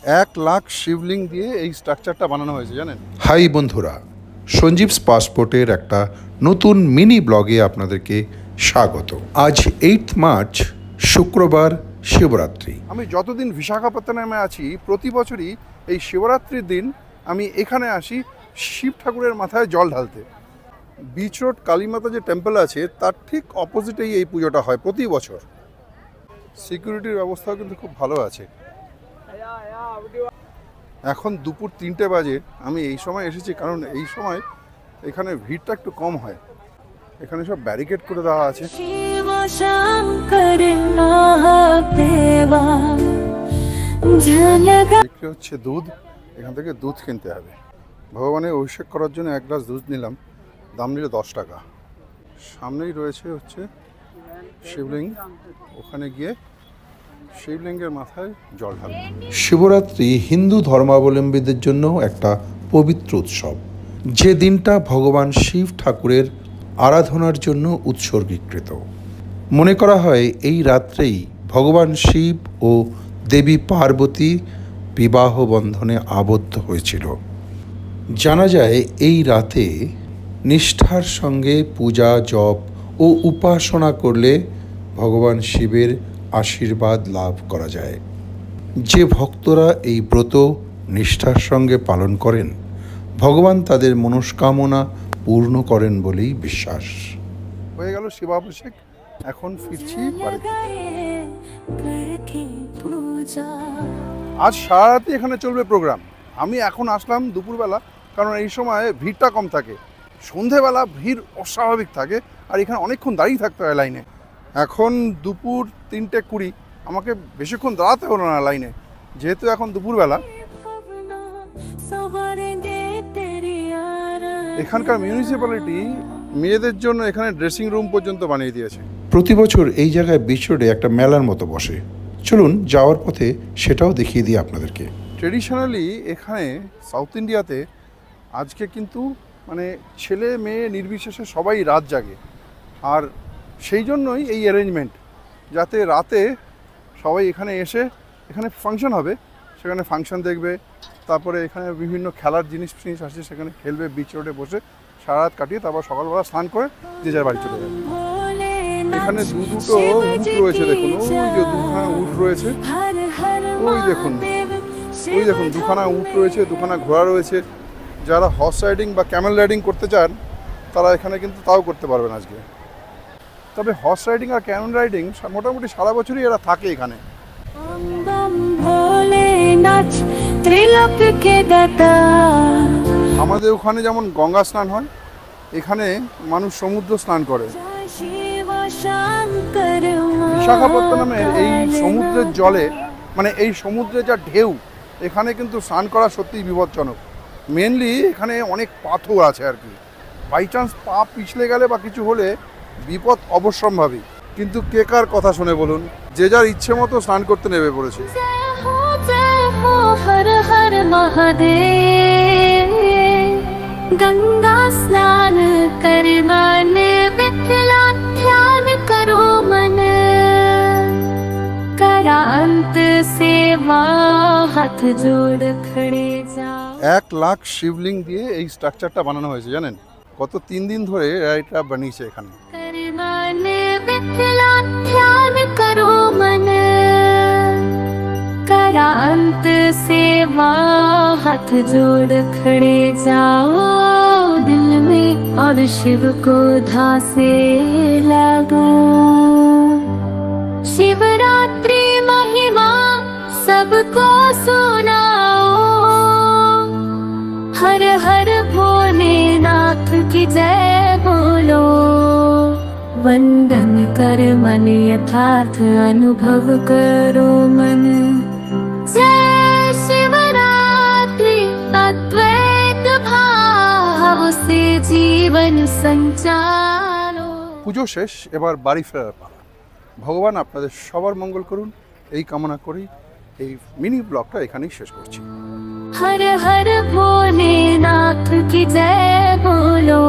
1 লাখ শিবলিঙ্গ দিয়ে এই স্ট্রাকচারটা বানানো হয়েছে জানেন। হাই বন্ধুরা, সঞ্জীবস পাসপোর্টের একটা নতুন মিনি ব্লগে আপনাদেরকে স্বাগত। আজ 8 মার্চ শুক্রবার, শিবরাত্রি। আমি যতদিন বিশাখাপত্তনমে আছি প্রতি বছরই এই শিবরাত্রির দিন আমি এখানে আসি শিব ঠাকুরের মাথায় জল ঢালতে। বিচ রোড কালীমাতা যে টেম্পল আছে তার ঠিক অপোজিটেই এই পুজোটা হয় প্রতি বছর। সিকিউরিটির ব্যবস্থাও কিন্তু খুব ভালো আছে। এখন দুপুর 3টে বাজে, আমি এই সময় এসেছি কারণ এই সময় এখানে ভিড়টা একটু কম হয়। এখানে সব ব্যারিকেড করে দেওয়া আছে। বিক্রি হচ্ছে দুধ, এখান থেকে দুধ কিনতে হবে। ভগবানের অভিষেক করার জন্য 1 গ্লাস দুধ নিলাম, দাম নিল 10 টাকা। সামনেই রয়েছে হচ্ছে শিবলিঙ্গ, ওখানে গিয়ে শিবলিঙ্গের মাথায় জল ঢালবে। শিবরাত্রি হিন্দু ধর্মাবলম্বীদের জন্য একটা পবিত্র উৎসব, যে দিনটা ভগবান শিব ঠাকুরের আরাধনার জন্য উৎসর্গীকৃত। মনে করা হয় এই রাত্রেই ভগবান শিব ও দেবী পার্বতী বিবাহ বন্ধনে আবদ্ধ হয়েছিল। জানা যায় এই রাতে নিষ্ঠার সঙ্গে পূজা, জপ ও উপাসনা করলে ভগবান শিবের আশীর্বাদ লাভ করা যায়। যে ভক্তরা এই ব্রত নিষ্ঠার সঙ্গে পালন করেন, ভগবান তাদের মনস্কামনা পূর্ণ করেন বলেই বিশ্বাস। হয়ে গেল শিবাভিষেক, এখন ফিরছি বাড়িতে। আজ সারারাতি এখানে চলবে প্রোগ্রাম। আমি এখন আসলাম দুপুরবেলা, কারণ এই সময় ভিড়টা কম থাকে। সন্ধেবেলা ভিড় অস্বাভাবিক থাকে, আর এখানে অনেকক্ষণ দাঁড়িয়ে থাকতে হয় লাইনে। এখন দুপুর 3:20, আমাকে বেশিক্ষণ দাঁড়াতে হলো না লাইনে, যেহেতু এখন দুপুরবেলা। এখানকার মিউনিসিপ্যালিটি মেয়েদের জন্য এখানে ড্রেসিং রুম পর্যন্ত বানিয়ে দিয়েছে। প্রতি বছর এই জায়গায় বিচ রোডে একটা মেলার মতো বসে। চলুন যাওয়ার পথে সেটাও দেখিয়ে দিই আপনাদেরকে। ট্রেডিশনালি এখানে সাউথ ইন্ডিয়াতে আজকে কিন্তু মানে ছেলে মেয়ে নির্বিশেষে সবাই রাত জাগে, আর সেই জন্যই এই অ্যারেঞ্জমেন্ট, যাতে রাতে সবাই এখানে এসে, এখানে ফাংশন হবে, সেখানে ফাংশন দেখবে, তারপরে এখানে বিভিন্ন খেলার জিনিস আছে, সেখানে খেলবে বিচ রোডে বসে, সারা রাত কাটিয়ে তারপর সকালবেলা স্নান করে যে যার বাড়ি চলে যাবে। এখানে দুটো উট রয়েছে, দেখুন ওই যে 2খানা উট রয়েছে, ওই দেখুন 2খানা উট রয়েছে, 2খানা ঘোড়া রয়েছে। যারা হর্স রাইডিং বা ক্যামেল রাইডিং করতে চান তারা এখানে কিন্তু তাও করতে পারবেন আজকে। তবে হর্স রাইডিং আর ক্যামেল রাইডিং মোটামুটি সারা বছরই এরা থাকে এখানে। আমাদের ওখানে যেমন গঙ্গা স্নান হয়, এখানে মানুষ সমুদ্র স্নান করে। বিশাখাপত্তনমের এই সমুদ্রের জলে, মানে এই সমুদ্রে যা ঢেউ, এখানে কিন্তু স্নান করা সত্যিই বিপজ্জনক। মেনলি এখানে অনেক পাথর আছে আর কি, বাই চান্স পা পিছলে গেলে বা কিছু হলে বিপদ অবশ্যম্ভাবী। কিন্তু কে কার কথা শুনে বলুন, যে যার ইচ্ছে মতো স্নান করতে নেমে পড়েছে। গঙ্গা স্নান করবানে মিথিলা ধ্যান করো মন, करांत सेवा हाथ जोड़ खड़े जाओ। 1 লাখ শিবলিঙ্গ দিয়ে এই স্ট্রাকচারটা বানানো হয়েছে জানেন। গত 3 দিন ধরে এটা বানিয়েছে এখানে। करबाने मिथिला ध्यान करो मन, करांत सेवा हाथ जोड़ खड़े जाओ, दिल में और शिव को धासे लगो। शिवरात्रि महिमा सबको सुनाओ, हर हर भोलेनाथ की जय बोलो, वंदन कर मन यथार्थ अनुभव करो मन। जय शिवरात्रि अद्वैत भाव से जीवन संचारो। পুজো শেষ, এবার বাড়ি ফেরার পালা। ভগবান আপনাদের সবার মঙ্গল করুন এই কামনা করি এই মিনি ব্লগটা এখানেই শেষ করছি। হর হর ভোলেনাথ কি জয় বলো।